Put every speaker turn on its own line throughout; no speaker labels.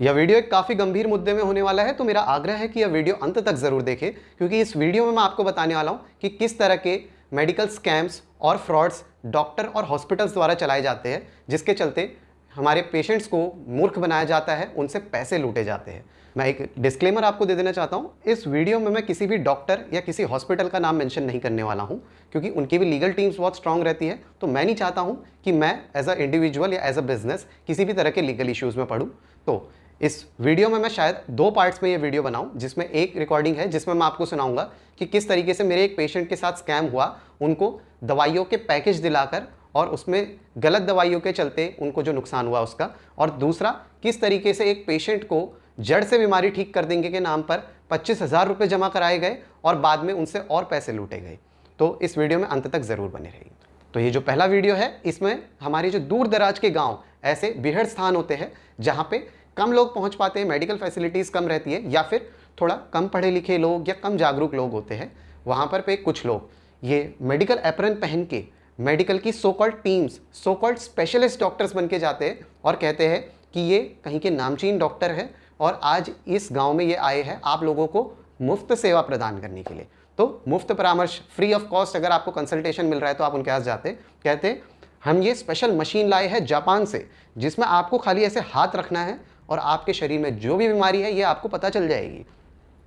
यह वीडियो एक काफ़ी गंभीर मुद्दे में होने वाला है, तो मेरा आग्रह है कि यह वीडियो अंत तक ज़रूर देखें, क्योंकि इस वीडियो में मैं आपको बताने वाला हूँ कि किस तरह के मेडिकल स्कैम्स और फ्रॉड्स डॉक्टर और हॉस्पिटल्स द्वारा चलाए जाते हैं, जिसके चलते हमारे पेशेंट्स को मूर्ख बनाया जाता है, उनसे पैसे लूटे जाते हैं। मैं एक डिस्क्लेमर आपको दे देना चाहता हूँ, इस वीडियो में मैं किसी भी डॉक्टर या किसी हॉस्पिटल का नाम मेंशन नहीं करने वाला हूँ, क्योंकि उनकी भी लीगल टीम्स बहुत स्ट्रांग रहती है। तो मैं नहीं चाहता हूँ कि मैं एज अ इंडिविजुअल या एज अ बिजनेस किसी भी तरह के लीगल इश्यूज़ में पढ़ूँ। तो इस वीडियो में मैं शायद 2 पार्ट्स में ये वीडियो बनाऊं, जिसमें एक रिकॉर्डिंग है जिसमें मैं आपको सुनाऊंगा कि किस तरीके से मेरे एक पेशेंट के साथ स्कैम हुआ, उनको दवाइयों के पैकेज दिलाकर और उसमें गलत दवाइयों के चलते उनको जो नुकसान हुआ उसका, और दूसरा किस तरीके से एक पेशेंट को जड़ से बीमारी ठीक कर देंगे के नाम पर 25,000 रुपये जमा कराए गए और बाद में उनसे और पैसे लूटे गए। तो इस वीडियो में अंत तक ज़रूर बने रहिए। तो ये जो पहला वीडियो है, इसमें हमारे जो दूर दराज के गाँव, ऐसे बिहड़ स्थान होते हैं जहाँ पे कम लोग पहुंच पाते हैं, मेडिकल फैसिलिटीज़ कम रहती है, या फिर थोड़ा कम पढ़े लिखे लोग या कम जागरूक लोग होते हैं, वहाँ पर पे कुछ लोग ये मेडिकल एप्रन पहन के मेडिकल की so called teams, so called specialist doctors बन के जाते हैं और कहते हैं कि ये कहीं के नामचीन डॉक्टर है और आज इस गाँव में ये आए हैं आप लोगों को मुफ्त सेवा प्रदान करने के लिए। तो मुफ्त परामर्श, फ्री ऑफ कॉस्ट अगर आपको कंसल्टेशन मिल रहा है तो आप उनके पास जाते, कहते हम ये स्पेशल मशीन लाए हैं जापान से, जिसमें आपको खाली ऐसे हाथ रखना है और आपके शरीर में जो भी बीमारी है ये आपको पता चल जाएगी।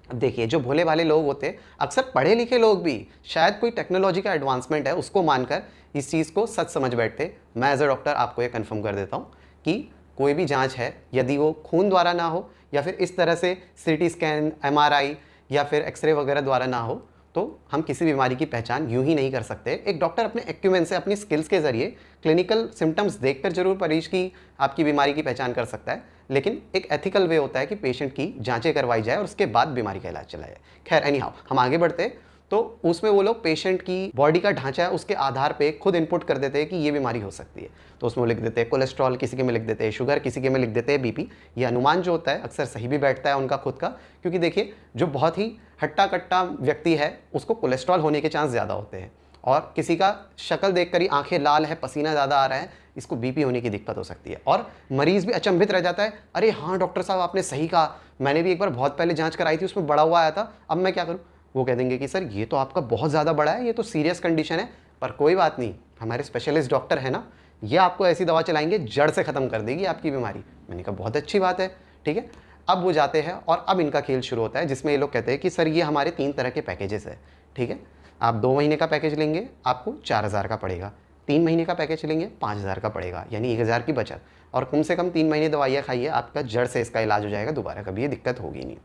अब देखिए, जो भोले भाले लोग होते हैं, अक्सर पढ़े लिखे लोग भी शायद कोई टेक्नोलॉजी का एडवांसमेंट है उसको मानकर इस चीज़ को सच समझ बैठते। मैं एज अ डॉक्टर आपको ये कंफर्म कर देता हूँ कि कोई भी जांच है, यदि वो खून द्वारा ना हो या फिर इस तरह से सीटी स्कैन, MRI या फिर एक्सरे वगैरह द्वारा ना हो, तो हम किसी बीमारी की पहचान यूं ही नहीं कर सकते। एक डॉक्टर अपने एक्यूमेंट से, अपनी स्किल्स के जरिए क्लिनिकल सिम्टम्स देखकर जरूर मरीज की, आपकी बीमारी की पहचान कर सकता है, लेकिन एक एथिकल वे होता है कि पेशेंट की जांचें करवाई जाए और उसके बाद बीमारी का इलाज चला जाए। खैर, एनी हाउ, हम आगे बढ़ते हैं। तो उसमें वो लोग पेशेंट की बॉडी का ढांचा है उसके आधार पे खुद इनपुट कर देते हैं कि ये बीमारी हो सकती है। तो उसमें वो लिख देते हैं कोलेस्ट्रॉल, किसी के में लिख देते हैं शुगर, किसी के में लिख देते हैं BP। ये अनुमान जो होता है अक्सर सही भी बैठता है उनका खुद का, क्योंकि देखिए जो बहुत ही हट्टा कट्टा व्यक्ति है उसको कोलेस्ट्रॉल होने के चांस ज़्यादा होते हैं, और किसी का शक्ल देखकर ही आंखें लाल है, पसीना ज़्यादा आ रहा है, इसको BP होने की दिक्कत हो सकती है। और मरीज़ भी अचंभित रह जाता है, अरे हाँ डॉक्टर साहब आपने सही कहा, मैंने भी एक बार बहुत पहले जांच कराई थी उसमें बड़ा हुआ आया था, अब मैं क्या करूँ। वो कह देंगे कि सर ये तो आपका बहुत ज़्यादा बड़ा है, ये तो सीरियस कंडीशन है, पर कोई बात नहीं, हमारे स्पेशलिस्ट डॉक्टर है ना, ये आपको ऐसी दवा चलाएंगे जड़ से ख़त्म कर देगी आपकी बीमारी। मैंने कहा बहुत अच्छी बात है, ठीक है। अब वो जाते हैं और अब इनका खेल शुरू होता है, जिसमें ये लोग कहते हैं कि सर ये हमारे 3 तरह के पैकेजेस है, ठीक है। आप 2 महीने का पैकेज लेंगे आपको 4,000 का पड़ेगा, 3 महीने का पैकेज लेंगे 5,000 का पड़ेगा, यानी 1,000 की बचत, और कम से कम 3 महीने दवाइयाँ खाइए, आपका जड़ से इसका इलाज हो जाएगा, दोबारा कभी ये दिक्कत होगी नहीं।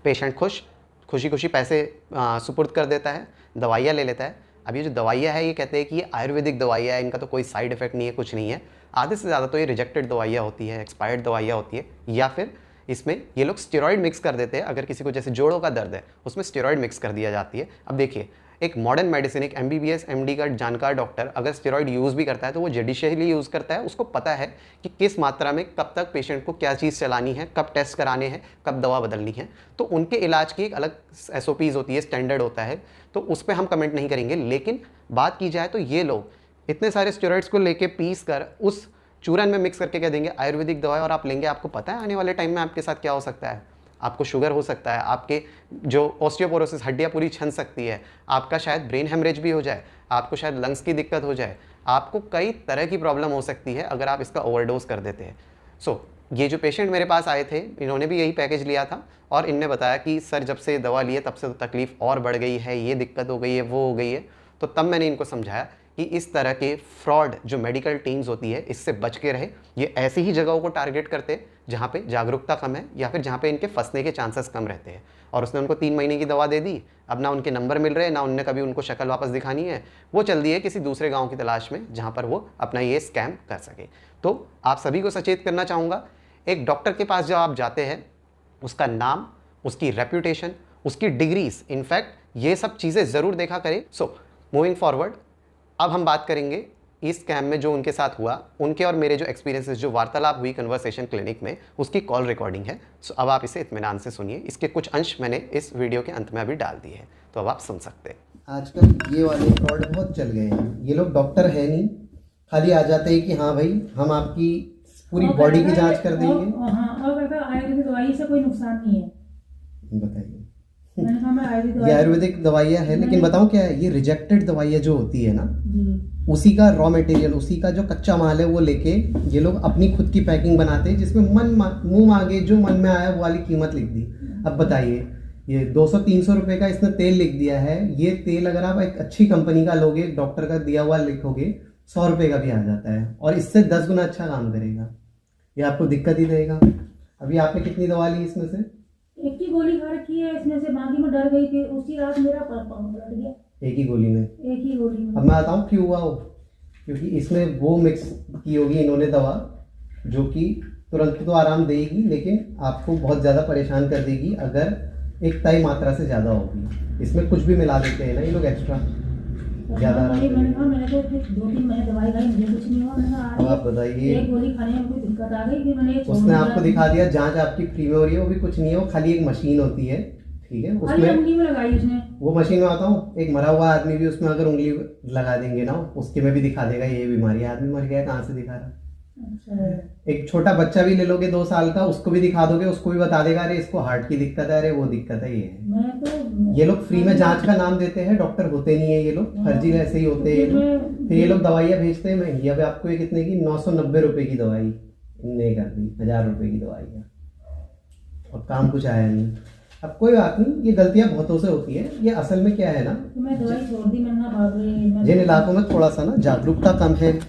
पेशेंट खुशी खुशी पैसे सुपुर्द कर देता है, दवाइयाँ ले लेता है। अब ये जो दवाइयाँ है, ये कहते हैं कि ये आयुर्वेदिक दवाइयाँ है, इनका तो कोई साइड इफेक्ट नहीं है, कुछ नहीं है। आधे से ज़्यादा तो ये रिजेक्टेड दवाइयाँ होती है, एक्सपायर्ड दवाइयाँ होती है, या फिर इसमें ये लोग स्टेरॉइड मिक्स कर देते हैं। अगर किसी को जैसे जोड़ों का दर्द है उसमें स्टेरॉइड मिक्स कर दिया जाती है। अब देखिए, एक मॉडर्न मेडिसिन, एक MBBS MD का जानकार डॉक्टर अगर स्टेरॉइड यूज़ भी करता है तो वो जुडिशियली यूज़ करता है, उसको पता है कि किस मात्रा में कब तक पेशेंट को क्या चीज़ चलानी है, कब टेस्ट कराने हैं, कब दवा बदलनी है। तो उनके इलाज की एक अलग SOPs होती है, स्टैंडर्ड होता है, तो उस पर हम कमेंट नहीं करेंगे। लेकिन बात की जाए तो ये लोग इतने सारे स्टेरॉइड्स को लेके पीस कर उस चूरन में मिक्स करके कह देंगे आयुर्वेदिक दवा, और आप लेंगे, आपको पता है आने वाले टाइम में आपके साथ क्या हो सकता है। आपको शुगर हो सकता है, आपके जो ऑस्टियोपोरोसिस, हड्डियाँ पूरी छन सकती है, आपका शायद ब्रेन हेमरेज भी हो जाए, आपको शायद लंग्स की दिक्कत हो जाए, आपको कई तरह की प्रॉब्लम हो सकती है अगर आप इसका ओवरडोज कर देते हैं। ये जो पेशेंट मेरे पास आए थे, इन्होंने भी यही पैकेज लिया था और इनने बताया कि सर जब से दवा लिए तब से तो तकलीफ़ और बढ़ गई है, ये दिक्कत हो गई है, वो हो गई है। तो तब मैंने इनको समझाया कि इस तरह के फ्रॉड जो मेडिकल टीम्स होती है, इससे बच के रहे। ये ऐसी ही जगहों को टारगेट करते हैं जहाँ पे जागरूकता कम है या फिर जहाँ पे इनके फंसने के चांसेस कम रहते हैं। और उसने उनको 3 महीने की दवा दे दी, अब ना उनके नंबर मिल रहे, ना उनने कभी उनको शक्ल वापस दिखानी है, वो चल दिए किसी दूसरे गाँव की तलाश में जहाँ पर वो अपना ये स्कैम कर सके। तो आप सभी को सचेत करना चाहूँगा, एक डॉक्टर के पास जब आप जाते हैं, उसका नाम, उसकी रेप्यूटेशन, उसकी डिग्रीज, इनफैक्ट ये सब चीज़ें ज़रूर देखा करें। मूविंग फॉरवर्ड, अब हम बात करेंगे इस स्कैम में जो उनके साथ हुआ, उनके और मेरे जो एक्सपीरियंसेस, जो वार्तालाप हुई कन्वर्सेशन क्लिनिक में, उसकी कॉल रिकॉर्डिंग है। अब आप इसे इत्मीनान से सुनिए। इसके कुछ अंश मैंने इस वीडियो के अंत में अभी डाल दिए हैं, तो अब आप सुन सकते हैं।
आजकल ये वाले फ्रॉड बहुत चल गए हैं। ये लोग डॉक्टर है नहीं, खाली आ जाते हैं कि हाँ भाई हम आपकी पूरी बॉडी की जांच कर देंगे।
हाँ, और अगर आयुर्वेदिक दवाई से कोई नुकसान नहीं है।
बताइए।
मैंने कहा मैं आयुर्वेदिक
ये
दवाई
आयुर्वेदिक दवाइयाँ है, लेकिन बताऊँ क्या है, ये रिजेक्टेड दवाइयाँ जो होती है ना,
जी
उसी का रॉ मटेरियल, उसी का जो कच्चा माल है वो लेके ये लोग अपनी खुद की पैकिंग बनाते हैं, जिसमें मुंह मांगे जो मन में आया वो वाली कीमत लिख दी। अब बताइए, ये 200-300 रुपए का इसने तेल लिख दिया है। ये तेल अगर आप एक अच्छी कंपनी का लोगे, डॉक्टर का दिया हुआ लिखोगे, 100 रुपए का भी आ जाता है, और इससे 10 गुना अच्छा काम करेगा। ये आपको दिक्कत ही देगा। अभी आपने कितनी दवा ली इसमें से?
एक ही गोली खा रखी है इसमें से, बाकी मैं डर गई थी, उसी रात मेरा पाँव उलट गया
एक ही गोली में?
एक ही गोली में।
अब मैं बताऊँ क्यों हुआ हो, क्योंकि इसमें वो मिक्स की होगी इन्होंने दवा, जो कि तुरंत तो आराम देगी, लेकिन आपको बहुत ज़्यादा परेशान कर देगी अगर एक तय मात्रा से ज़्यादा होगी। इसमें कुछ भी मिला देते हैं ना ये लोग एक्स्ट्रा, ज़्यादा आराम
मैंने
देगी।
कहा मैंने तो 2-3 महीने दवाई खाई, मुझे कुछ नहीं हुआ। मैंने कहा
अब आप बताइए,
एक गोली खाने में कोई दिक्कत आ गई, फिर मैंने ये छोड़
उसने
दिया।
आपको दिखा दिया जांच आपकी फ्री में हो रही है, वो भी कुछ नहीं है, वो खाली एक मशीन होती है, ठीक है?
खाली
उसमें
उंगली में लगाई उसने।
वो मशीन में आता हूँ, एक मरा हुआ आदमी भी उसमें अगर उंगली लगा देंगे ना, उसके में भी दिखा देगा ये बीमारी है। आदमी मर गया, कहाँ से दिखा रहा?
अच्छा
एक छोटा बच्चा भी ले लोगे 2 साल का, उसको भी दिखा दोगे, उसको भी बता देगा अरे इसको हार्ट की दिक्कत है, अरे वो दिक्कत है, ये है।
मैं तो
ये लोग फ्री में जांच का नाम देते हैं, डॉक्टर होते नहीं है ये लोग, फर्जी ऐसे ही होते हैं ये लोग। फिर ये लोग दवाइयाँ भेजते हैं महंगी। अब आपको ये कितने की? 990 रुपए की दवाई इनने कर दी, 1000 रुपए की दवाई है, और काम कुछ आया नहीं। अब कोई बात नहीं, ये गलतियां बहुतों से होती है। ये असल में क्या है ना,
तो मैं दवाई छोड़ दी। मैंने कहा भाग रही
जिन इलाकों में थोड़ा सा ना जागरूकता कम है,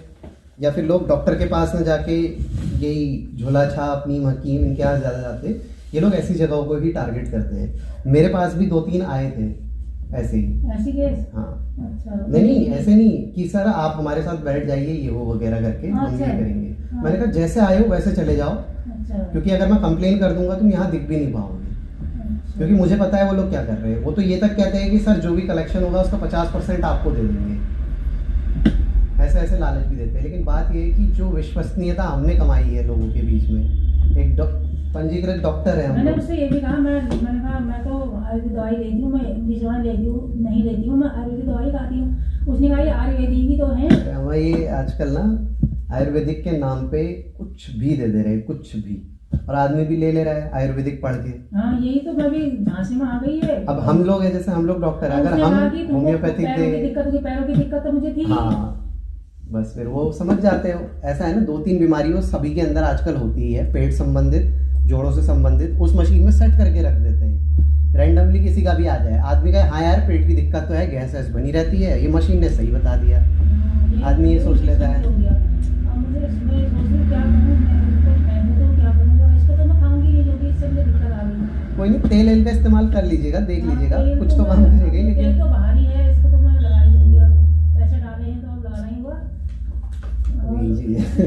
या फिर लोग डॉक्टर के पास न जाके यही झोला छाप, नीम हकीम, इनके यहाँ ज़्यादा जाते हैं, ये लोग ऐसी जगहों को ही टारगेट करते हैं। मेरे पास भी 2-3 आए थे ऐसे ही।
ऐसी केस?
हाँ,
अच्छा
नहीं ऐसे नहीं कि सर आप हमारे साथ बैठ जाइए, ये वो वगैरह करके हम ये करेंगे।
हाँ।
मैंने कहा जैसे आए हो वैसे चले जाओ,
अच्छा
क्योंकि अगर मैं कंप्लेन कर दूंगा तुम यहाँ दिख भी नहीं पाओगे। क्योंकि मुझे पता है वो लोग क्या कर रहे हैं। वो तो ये तक कहते हैं कि सर जो भी कलेक्शन होगा उसका 50% आपको दे देंगे, ऐसे ऐसे लालच भी देते हैं। लेकिन बात ये है कि जो विश्वसनीयता हमने कमाई है लोगों के बीच में, एक पंजीकृत डॉक्टर है हम
मैंने
लोग।
उससे ये भी कहा, मैंने कहा मैं तो आयुर्वेदिक दवाई लेती हूँ, मैं इंग्लिश दवाई लेती हूँ नहीं लेती हूँ, मैं आयुर्वेदिक दवाई खाती हूँ। उसने कहा ये आयुर्वेदिक ही तो है।
हमें ये आजकल ना आयुर्वेदिक के नाम पे कुछ भी दे दे रहे हैं, कुछ भी, और आदमी भी ले रहा है आयुर्वेदिक पढ़ के।
हाँ यही तो मैं भी झांसे में आ गई है।
अब हम लोग हैं, जैसे हम लोग डॉक्टर हैं, अगर हम होम्योपैथिक
पैरों की दिक्कत होगी, पैरों की दिक्कत तो मुझे थी।
हाँ बस फिर वो समझ जाते हो। ऐसा है ना, 2-3 बीमारियों सभी के अंदर आजकल होती ही है, पेट संबंधित, जोड़ों से संबंधित, उस मशीन में सेट करके रख देते हैं। रैंडमली किसी का भी आ जाए, आदमी का हाँ यार पेट की दिक्कत तो है, गैस वैस बनी रहती है, ये मशीन ने सही बता दिया, आदमी ये सोच लेता है। कोई नहीं, तेल का इस्तेमाल कर लीजिएगा, देख लीजिएगा, कुछ तो काम करेगा ही। लेकिन
तो बाहर ही है, इसको तो मैं लगा ही दूंगी। अब पैसे डाले हैं तो अब लगाना ही हुआ।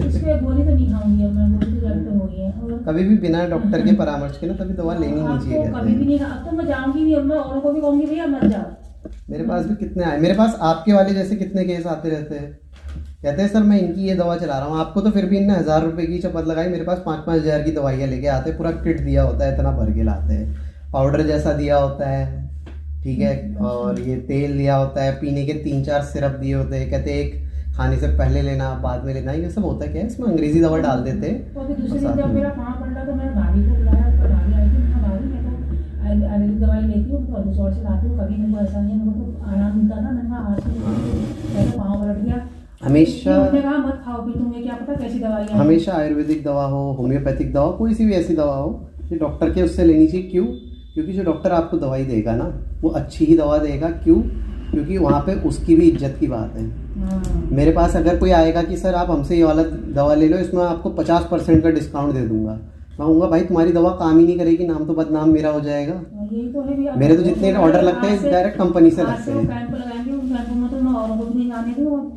इसके गोली तो नहीं खाऊंगी अब मैं, गोली तो जब तो हो गई है। और
कभी भी बिना डॉक्टर के परामर्श के ना कभी दवा लेनी नहीं चाहिए।
आपको कभी भी नहीं, अब तो मैं जाऊंगी नहीं, अब मैं औरों को भी कहूंगी भैया मत जाओ।
मेरे पास भी कितने आए, मेरे पास आपके वाले जैसे कितने केस आते रहते हैं, कहते हैं सर मैं इनकी ये दवा चला रहा हूँ, आपको तो फिर भी इनने 1000 रुपए की चपत लगाई, मेरे पास 5-5 हज़ार की दवाइयाँ लेके आते हैं, पूरा किट दिया होता है, इतना भर के लाते हैं, पाउडर जैसा दिया होता है, ठीक है, और ये तेल दिया होता है, पीने के 3-4 सिरप दिए होते हैं, कहते हैं एक खाने से पहले लेना, बाद में लेना, ये सब होता है क्या है, इसमें अंग्रेजी दवा डाल देते हैं।
तो अभी दूसरे दिन जब मेरा पाँव पड़ तो मैंने भाभी को बुलाया, उसका भाभी आई थी, मैं भाभी मैं तो आयुर्वेदिक दवाई लेती हूँ, तो दूसरे से लाती हूँ, कभी मेरे को ऐसा नहीं है, मेरे को तो आराम मिलता था। मैंने कहा आज से पहले पाँव पलट गया,
हमेशा
उन्होंने कहा मत खाओ, फिर तुम्हें क्या पता कैसी दवाई है।
हमेशा आयुर्वेदिक दवा हो, होम्योपैथिक दवा, कोई सी भी ऐसी दवा हो, ये डॉक्टर के उससे लेनी चाहिए। क्यों? क्योंकि जो डॉक्टर आपको दवाई देगा ना, वो अच्छी ही दवा देगा। क्यों? क्योंकि वहाँ पे उसकी भी इज्जत की बात है। मेरे पास अगर कोई आएगा कि सर आप हमसे ये वाला दवा ले लो, इसमें आपको 50% का डिस्काउंट दे दूंगा, मैं कहूँगा भाई तुम्हारी दवा काम ही नहीं करेगी, नाम तो बदनाम मेरा हो जाएगा।
यही तो है भैया,
मेरे तो जितने ऑर्डर लगते हैं डायरेक्ट कंपनी से लगते हैं।
कैंप लगाएंगे, उस कैंप में तो मैं औरों को भी नहीं जाने दूँ।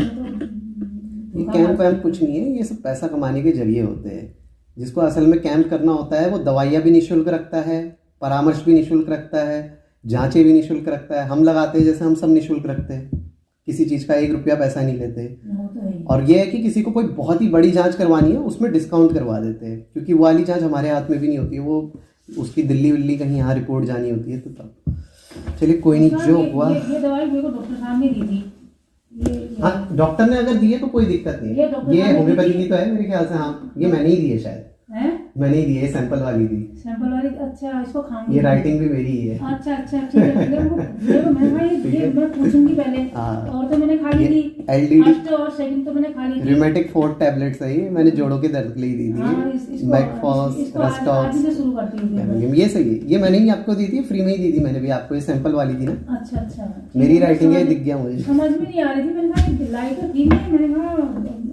ये कैंप वैम्प कुछ नहीं है, ये सब पैसा कमाने के जरिए होते हैं। जिसको असल में कैंप करना होता है वो दवाइयाँ भी निःशुल्क रखता है, परामर्श भी निःशुल्क रखता है, जांचें भी निःशुल्क रखता है। हम लगाते हैं जैसे हम सब निःशुल्क रखते हैं, किसी चीज़ का 1 रुपया पैसा नहीं लेते। और ये है कि किसी को कोई बहुत ही बड़ी जांच करवानी है उसमें डिस्काउंट करवा देते हैं, क्योंकि वो वाली जांच हमारे हाथ में भी नहीं होती है, वो उसकी दिल्ली विल्ली कहीं यहाँ रिपोर्ट जानी होती है। तो तब चलिए कोई नहीं, जो हुआ।
ये दवाई मेरे को डॉक्टर साहब ने दी थी।
हाँ डॉक्टर ने अगर दी है तो कोई दिक्कत नहीं है, ये होम्योपैथी की तो है मेरे ख्याल से। हाँ ये मैंने ही दी है शायद।
हैं?
मैंने ही दी है, सैंपल वाली दी।
सैंपल वाली, अच्छा इसको खाऊंगी।
ये राइटिंग भी मेरी ही है।
अच्छा अच्छा ठीक है। देखो मैं भाई ये मैं पूछूंगी पहले।
हाँ।
और तो मैंने खा ली थी,
LDD
फर्स्ट और सेकंड तो मैंने खा ली थी।
रूमेटिक 4 टैबलेट्स है ये, मैंने जोड़ों के दर्द के लिए दी
हाँ,
थी। मैकफॉस,
इसको आज
रस्टॉक्स,
से शुरू करती हूँ फिर मैं।
ये सही है। ये मैंने ही आपको दी थी, फ्री में ही दी थी मैंने भी आपको। ये सैंपल वाली थी ना।
अच्छा अच्छा
मेरी राइटिंग है, दिख गया मुझे।
समझ में नहीं आ रही थी। मैंने कहा लाई तो थी नहीं, मैंने कहा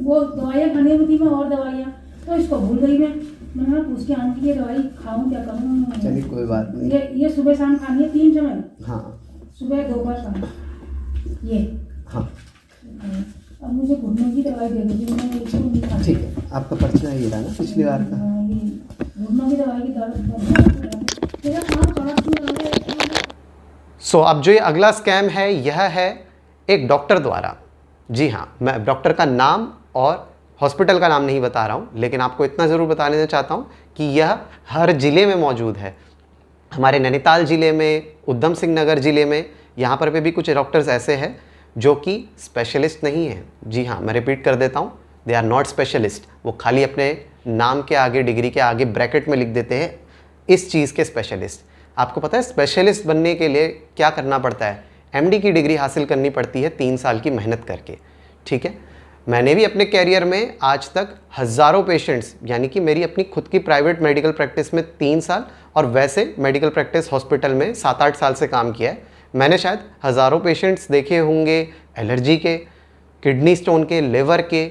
वो दवाइयाँ खाने में थी मैं, और दवाइयाँ तो इसको भूल गई मैंने कहा पूछ के आऊँ कि ये दवाई खाऊँ क्या करूँ।
चलिए कोई बात नहीं।
ये सुबह शाम खानी है 3 समय।
हाँ
सुबह दोपहर शाम ये।
हाँ
अब मुझे घुटनों की दवाई दे दीजिए, मैंने इसको नहीं खानी।
ठीक है, आपका पर्चा ये रहा ना पिछली बार का।
हाँ, ये घुटनों की दवाई की दर्द मेरा काम खराब क्यों हो रहा है।
सो अब जो ये अगला स्कैम है, यह है एक डॉक्टर द्वारा। जी हाँ, मैं डॉक्टर का नाम और हॉस्पिटल का नाम नहीं बता रहा हूँ, लेकिन आपको इतना ज़रूर बता देना चाहता हूँ कि यह हर ज़िले में मौजूद है। हमारे नैनीताल ज़िले में, उधम सिंह नगर ज़िले में, यहाँ पर भी कुछ डॉक्टर्स ऐसे हैं जो कि स्पेशलिस्ट नहीं हैं। जी हाँ, मैं रिपीट कर देता हूँ, दे आर नॉट स्पेशलिस्ट। वो खाली अपने नाम के आगे, डिग्री के आगे ब्रैकेट में लिख देते हैं इस चीज़ के स्पेशलिस्ट। आपको पता है स्पेशलिस्ट बनने के लिए क्या करना पड़ता है? MD की डिग्री हासिल करनी पड़ती है 3 साल की मेहनत करके। ठीक है, मैंने भी अपने कैरियर में आज तक हज़ारों पेशेंट्स, यानी कि मेरी अपनी खुद की प्राइवेट मेडिकल प्रैक्टिस में 3 साल और वैसे मेडिकल प्रैक्टिस हॉस्पिटल में 7-8 साल से काम किया है। मैंने शायद हज़ारों पेशेंट्स देखे होंगे, एलर्जी के, किडनी स्टोन के, लिवर के,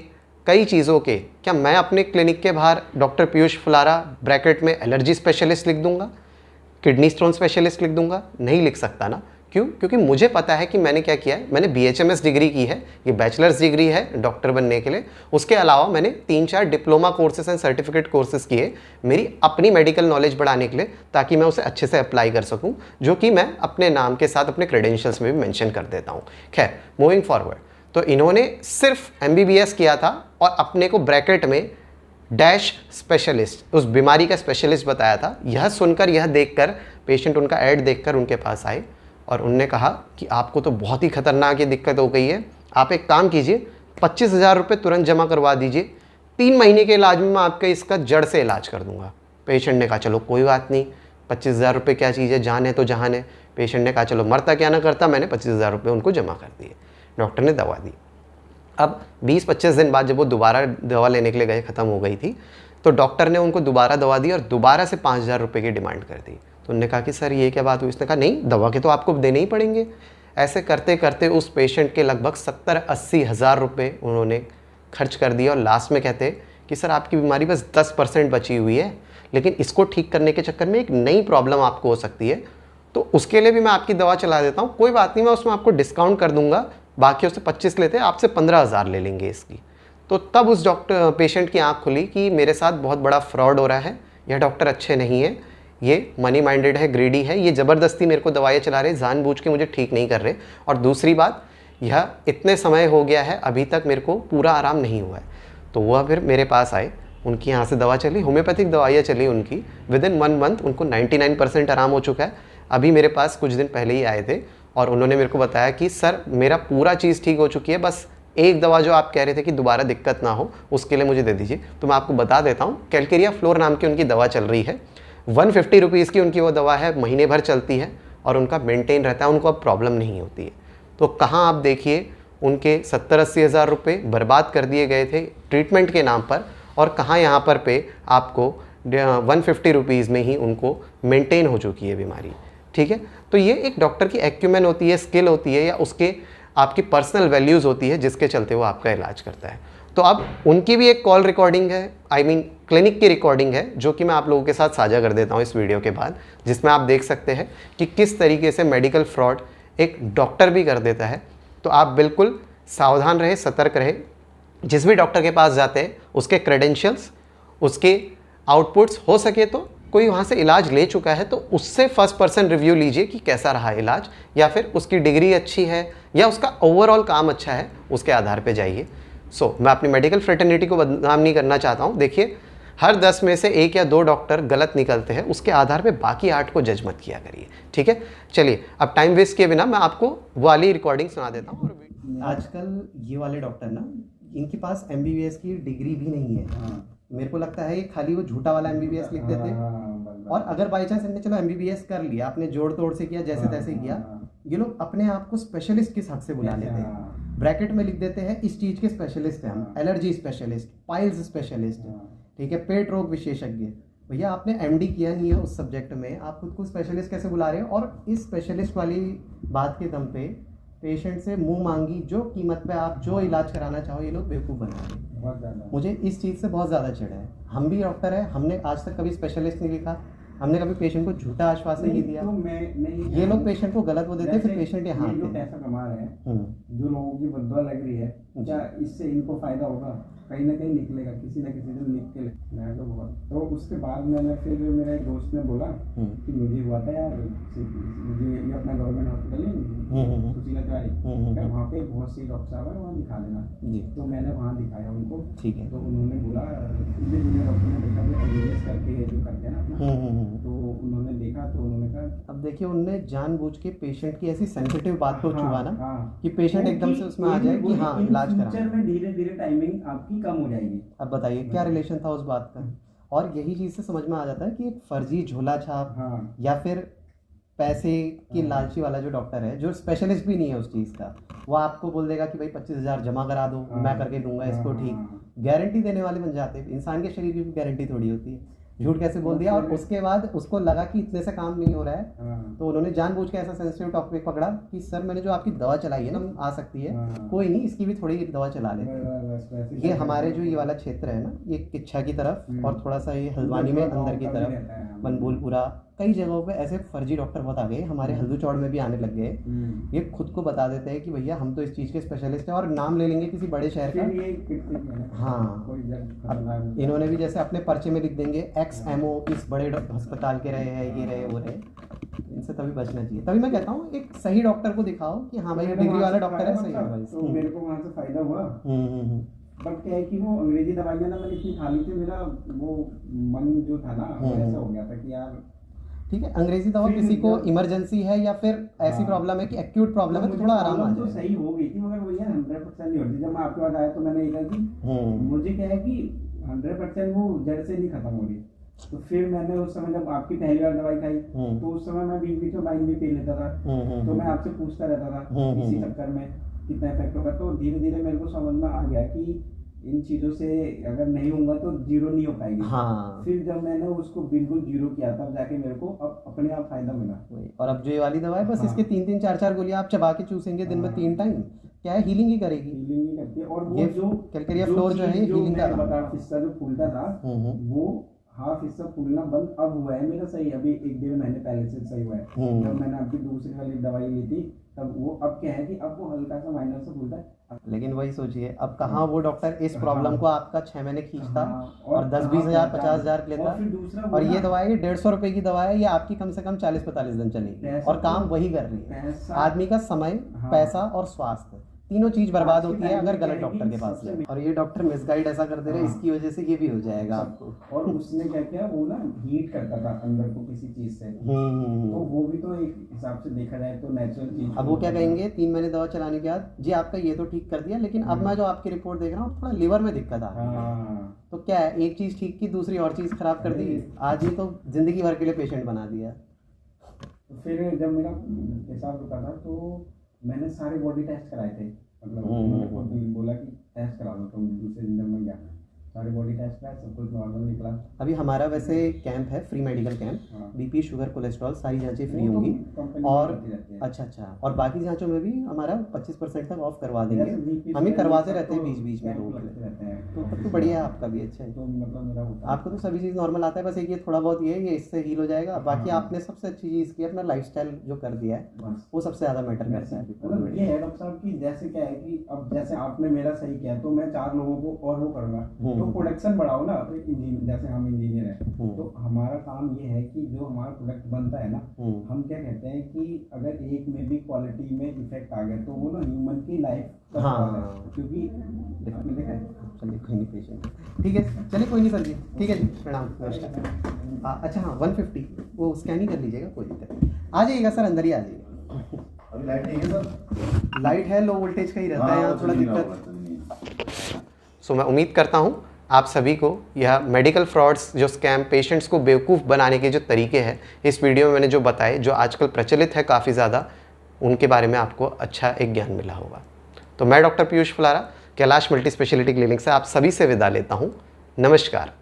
कई चीज़ों के। क्या मैं अपने क्लिनिक के बाहर डॉक्टर पीयूष फुलारा ब्रैकेट में एलर्जी स्पेशलिस्ट लिख दूंगा, किडनी स्टोन स्पेशलिस्ट लिख दूंगा? नहीं लिख सकता ना। क्यों? क्योंकि मुझे पता है कि मैंने क्या किया है। मैंने BHMS डिग्री की है, ये बैचलर्स डिग्री है डॉक्टर बनने के लिए। उसके अलावा मैंने 3-4 diploma courses and certificate courses किए मेरी अपनी मेडिकल नॉलेज बढ़ाने के लिए, ताकि मैं उसे अच्छे से अप्लाई कर सकूं, जो कि मैं अपने नाम के साथ अपने क्रेडेंशियल्स में भी मेंशन कर देता हूं। खैर, मूविंग फॉरवर्ड, तो इन्होंने सिर्फ MBBS किया था और अपने को ब्रैकेट में डैश स्पेशलिस्ट, उस बीमारी का स्पेशलिस्ट बताया था। यह सुनकर, यह देखकर पेशेंट उनका ऐड देखकर उनके पास आए और उनने कहा कि आपको तो बहुत ही खतरनाक ये दिक्कत हो गई है, आप एक काम कीजिए, 25,000 रुपये तुरंत जमा करवा दीजिए, 3 महीने के इलाज में मैं आपका इसका जड़ से इलाज कर दूंगा। पेशेंट ने कहा चलो कोई बात नहीं, 25,000 रुपये क्या चीज़ है, जान है तो जहान है। पेशेंट ने कहा चलो मरता क्या ना करता, मैंने 25,000 रुपये उनको जमा कर दिए। डॉक्टर ने दवा दी। अब 20-25 दिन बाद जब वो दोबारा दवा लेने के लिए गए, ख़त्म हो गई थी, तो डॉक्टर ने उनको दोबारा दवा दी और दोबारा से 5,000 रुपये की डिमांड कर दी। तो उन्होंने कहा कि सर ये क्या बात हुई? उसने कहा नहीं, दवा के तो आपको देने ही पड़ेंगे। ऐसे करते करते उस पेशेंट के लगभग 70-80 हज़ार रुपये उन्होंने खर्च कर दिया और लास्ट में कहते कि सर आपकी बीमारी बस 10% बची हुई है, लेकिन इसको ठीक करने के चक्कर में एक नई प्रॉब्लम आपको हो सकती है, तो उसके लिए भी मैं आपकी दवा चला देता हूँ, कोई बात नहीं, मैं उसमें आपको डिस्काउंट कर दूंगा, बाकी उससे 25 लेते हैं, आपसे 15,000 ले लेंगे इसकी। तो तब उस पेशेंट की आँख खुली कि मेरे साथ बहुत बड़ा फ्रॉड हो रहा है, यह डॉक्टर अच्छे नहीं है, ये मनी माइंडेड है, ग्रीडी है, ये ज़बरदस्ती मेरे को दवाइयाँ चला रहे, जानबूझ के मुझे ठीक नहीं कर रहे। और दूसरी बात, यह इतने समय हो गया है, अभी तक मेरे को पूरा आराम नहीं हुआ है। तो वह फिर मेरे पास आए, उनकी यहाँ से दवा चली, होम्योपैथिक दवाइयाँ चली उनकी, विदिन 1 मंथ उनको 99% आराम हो चुका है। अभी मेरे पास कुछ दिन पहले ही आए थे और उन्होंने मेरे को बताया कि सर मेरा पूरा चीज़ ठीक हो चुकी है, बस एक दवा जो आप कह रहे थे कि दोबारा दिक्कत ना हो, उसके लिए मुझे दे दीजिए। तो मैं आपको बता देता हूँ, कैलकेरिया फ्लोर नाम की उनकी दवा चल रही है, 150 रुपीज़ की उनकी वो दवा है, महीने भर चलती है और उनका मेंटेन रहता है, उनको अब प्रॉब्लम नहीं होती है। तो कहाँ आप देखिए, उनके 70-80 हज़ार रुपये बर्बाद कर दिए गए थे ट्रीटमेंट के नाम पर, और कहाँ यहाँ पर पे आपको 150 रुपीज़ में ही उनको मेंटेन हो चुकी है बीमारी। ठीक है, तो ये एक डॉक्टर की एक्यूमेन होती है, स्किल होती है, या उसके आपकी पर्सनल वैल्यूज़ होती है, जिसके चलते वो आपका इलाज करता है। तो अब उनकी भी एक कॉल रिकॉर्डिंग है, क्लिनिक की रिकॉर्डिंग है, जो कि मैं आप लोगों के साथ साझा कर देता हूँ इस वीडियो के बाद, जिसमें आप देख सकते हैं कि किस तरीके से मेडिकल फ्रॉड एक डॉक्टर भी कर देता है। तो आप बिल्कुल सावधान रहे, सतर्क रहे। जिस भी डॉक्टर के पास जाते हैं, उसके क्रेडेंशियल्स, उसके आउटपुट्स, हो सके तो कोई वहाँ से इलाज ले चुका है तो उससे फर्स्ट पर्सन रिव्यू लीजिए कि कैसा रहा इलाज, या फिर उसकी डिग्री अच्छी है या उसका ओवरऑल काम अच्छा है, उसके आधार पे जाइए। मैं अपनी मेडिकल फ्रेटर्निटी को बदनाम नहीं करना चाहता हूँ। देखिए, हर 10 में से 1 या 2 डॉक्टर गलत निकलते हैं, उसके आधार पे बाकी 8 को जज मत किया करिए। ठीक है, चलिए अब टाइम वेस्ट किए बिना मैं आपको वाली रिकॉर्डिंग सुना देता हूँ।
आजकल ये वाले डॉक्टर ना, इनके पास MBBS की डिग्री भी नहीं है। मेरे को लगता है ये खाली वो झूठा वाला MBBS लिख देते हैं। और अगर बाई चांस इनने चलो MBBS कर लिया, आपने जोड़ तोड़ से किया, जैसे तैसे किया, ये लोग अपने आप को स्पेशलिस्ट किस हद से बुला लेते हैं, ब्रैकेट में लिख देते हैं इस चीज के स्पेशलिस्ट हैं हम, एलर्जी स्पेशलिस्ट, पाइल्स स्पेशलिस्ट, ठीक है, पेट रोग विशेषज्ञ। भैया आपने MD किया नहीं है उस सब्जेक्ट में, आप खुद को स्पेशलिस्ट कैसे बुला रहे हो? और इस स्पेशलिस्ट वाली बात के दम पे पेशेंट से मुंह मांगी जो कीमत पे आप जो इलाज कराना चाहो ये लोग बेवकूफ़ बना रहे हैं। मुझे इस चीज़ से बहुत ज़्यादा चिढ़ है। हम भी डॉक्टर है, हमने आज तक कभी स्पेशलिस्ट नहीं लिखा, हमने कभी पेशेंट को झूठा आश्वासन नहीं दिया।
तो
ये लोग पेशेंट को गलत वो देते हैं, फिर पेशेंट यहाँ
जो पैसा कमा रहे हैं, जो लोगों की बददुआ लग रही है, क्या इससे इनको फायदा होगा? कहीं ना कहीं निकलेगा, किसी ना किसी दिन निकल के। मैं तो बहुत, तो उसके बाद मैंने फिर मेरा एक दोस्त ने बोला कि मुझे हुआ था यार, मुझे ये अपना गवर्नमेंट हॉस्पिटल है सुशीला तिवारी, वहाँ पे बहुत सी डॉक्टर साहब है, वहाँ दिखा लेना। तो मैंने वहाँ दिखाया उनको,
ठीक है।
तो उन्होंने बोला, डॉक्टर ने देखा MBBS करके जो करते हैं ना, तो उन्होंने देखा तो उन्होंने कहा,
अब देखिए उनने जानबूझ के पेशेंट की ऐसी सेंसिटिव बात को छुआ ना कि पेशेंट एकदम से उसमें आ जाए कि हाँ इलाज करा।
फ्यूचर में धीरे धीरे टाइमिंग आपकी कम हो जाएगी।
अब बताइए क्या रिलेशन था उस बात का? और यही चीज़ से समझ में आ जाता है कि एक फर्जी झोला छाप या फिर पैसे की लालची वाला जो डॉक्टर है, जो स्पेशलिस्ट भी नहीं है उस चीज़ का, वो आपको बोल देगा कि भाई 25,000 जमा करा दो, मैं करके दूंगा इसको ठीक। गारंटी देने वाले बन जाते हैं। इंसान के शरीर की गारंटी थोड़ी होती है। झूठ कैसे बोल दिया? और उसके बाद उसको लगा कि इतने से काम नहीं हो रहा है, तो उन्होंने जानबूझ के ऐसा सेंसिटिव टॉपिक पकड़ा कि सर मैंने जो आपकी दवा चलाई है ना, आ सकती है, कोई नहीं, इसकी भी थोड़ी दवा चला लेते हैं। ये हमारे जो ये वाला क्षेत्र है ना, ये किच्छा की तरफ और थोड़ा सा ये हल्द्वानी में अंदर की तरफ, मनबुलपुरा, कई जगहों पे ऐसे फर्जी डॉक्टर बहुत आ गए। हमारे हल्दू चौड़ में भी आने लग गए। ये खुद को बता देते हैं कि भैया हम तो इस चीज़ के स्पेशलिस्ट हैं, और नाम ले लेंगे किसी बड़े शहर का। हाँ, अब इन्होंने भी जैसे अपने पर्चे में लिख देंगे XMO इस बड़े अस्पताल के रहे हैं, ये रहे वो रहे। इनसे तभी बचना चाहिए। तभी मैं कहता हूँ एक सही डॉक्टर को दिखाओ कि हाँ भाई डिग्री वाला डॉक्टर है, सही एडवाइस।
तो मेरे को वहाँ से फायदा हुआ। बट क्या है कि वो अंग्रेजी दवाइयाँ ना मैंने इतनी खा ली थी, मेरा वो मन जो था ना ऐसा हो गया था कि यार
ठीक है, अंग्रेजी दवा किसी को इमरजेंसी है या फिर ऐसी प्रॉब्लम है कि एक्यूट प्रॉब्लम है, तो थोड़ा आराम आ जाए।
तो सही हो गई थी, मगर भैया 100% नहीं होती। जब मैं आपके पास आया तो मैंने ये कहा कि मुझे क्या है कि 100% वो जड़ से नहीं खत्म हो रही। तो फिर मैंने उस समय जब आपकी पहली बार दवाई खाई, तो उस समय मैं बीच बीच में बाइक भी पी लेता था, तो मैं आपसे पूछता रहता था इसी चक्कर में कितना इफेक्ट होगा। तो धीरे धीरे मेरे को समझ में आ गया कि इन चीज़ों से अगर नहीं होगा तो जीरो नहीं हो पाएगी।
हाँ।
फिर जब मैंने उसको बिल्कुल जीरो किया तब जाके मेरे को अब अपने आप फायदा मिला।
और अब जो ये वाली दवा है बस इसके 3-3 4-4 गोलियां आप चबा के चूसेंगे दिन में 3 टाइम, क्या है हीलिंग ही करेगी।
हीलिंग ही करती है। और वो जो
कैलकेरिया फ्लोर जो है हीलिंग का
हिस्सा जो फूलता था वो हाफ हिस्सा फूलना बंद अब हुआ है मेरा सही, अभी 1-1.5 महीने पहले से सही हुआ है। जब मैंने आपकी दूसरी वाली दवाई ली थी तब वो अब क्या है कि अब वो हल्का सा माइनर से फूलता है।
लेकिन वही सोचिए अब कहाँ वो डॉक्टर इस प्रॉब्लम को आपका 6 महीने खींचता और 10-20 हज़ार 50 हज़ार लेता, और ये दवाई 150 रुपए की दवा है, ये आपकी कम से कम 40-45 दिन चलेगी और काम वही कर रही है। आदमी का समय, पैसा और स्वास्थ्य तीनों चीज बर्बाद होती है अगर गलत डॉक्टर के पास जाए। और ये डॉक्टर मिसगाइड ऐसा कर दे रहे, इसकी वजह से ये भी हो जाएगा आपको।
और उसने क्या किया, वो ना हीट करता था अंदर को किसी चीज से, तो वो भी तो एक हिसाब से देखा जाए तो नेचुरल चीज।
अब वो क्या कहेंगे 3 महीने दवा चलाने के बाद, जी आपका ये तो ठीक कर दिया, लेकिन अब मैं जो आपकी रिपोर्ट देख रहा हूँ थोड़ा लिवर में दिक्कत आ रही है। तो क्या है, एक चीज ठीक की दूसरी और चीज खराब कर दी, आदमी तो जिंदगी भर के लिए पेशेंट बना दिया।
फिर जब मेरा हिसाब रुका था तो मैंने सारे बॉडी टेस्ट कराए थे, मतलब उन्होंने बोला कि टेस्ट करा लो, तो दूसरे दिन जब मैं गया सारी बॉडी टेस्ट कराया, सब कुछ नॉर्मल निकला।
अभी हमारा वैसे कैंप है, free medical camp, BP sugar cholesterol सारी जांचें फ्री होंगी। और अच्छा, और बाकी जांचों में भी हमारा 25% तक ऑफ करवा देंगे। हम ही करवाते रहते हैं बीच बीच में लोग, तो तब तो बढ़िया है, आपका भी अच्छा है।
तो मतलब मेरा
आपको तो सभी चीज़ नॉर्मल आता है, बस एक ये थोड़ा बहुत ये इससे हील हो जाएगा। बाकी आपने सबसे अच्छी चीज़ की अपना लाइफस्टाइल जो कर दिया है वो सबसे ज़्यादा मैटर करता है।
मतलब ये है डॉक्टर साहब की, जैसे क्या है कि अब जैसे आपने मेरा सही किया तो मैं 4 लोगों को और वो करूँगा, तो प्रोडक्शन बढ़ाओ ना। तो जैसे हम इंजीनियर हैं तो हमारा काम ये है कि जो हमारा प्रोडक्ट बनता है ना, हम क्या कहते हैं कि अगर एक में भी क्वालिटी में इफेक्ट आ गया तो वो ना ह्यूमन की लाइफ क्योंकि
चलिए कोई नहीं पेशेंट, ठीक है, चलिए कोई नहीं सर जी, ठीक है जी, प्रणाम, नमस्कार। अच्छा हाँ 150 वो स्कैन ही कर लीजिएगा, कोई दिक्कत नहीं, आ जाइएगा सर, अंदर ही आ जाइएगा।
अभी लाइट नहीं है सर?
लाइट है, लो वोल्टेज का ही रहता है यहाँ, थोड़ा दिक्कत।
सो मैं उम्मीद करता हूँ आप सभी को यह मेडिकल फ्रॉड्स जो स्कैम पेशेंट्स को बेवकूफ़ बनाने के जो तरीके हैं इस वीडियो में मैंने जो बताए, जो आजकल प्रचलित है काफ़ी ज़्यादा, उनके बारे में आपको अच्छा एक ज्ञान मिला होगा। तो मैं doctor Piyush Phulara Kailash multi speciality clinic से आप सभी से विदा लेता हूँ। नमस्कार।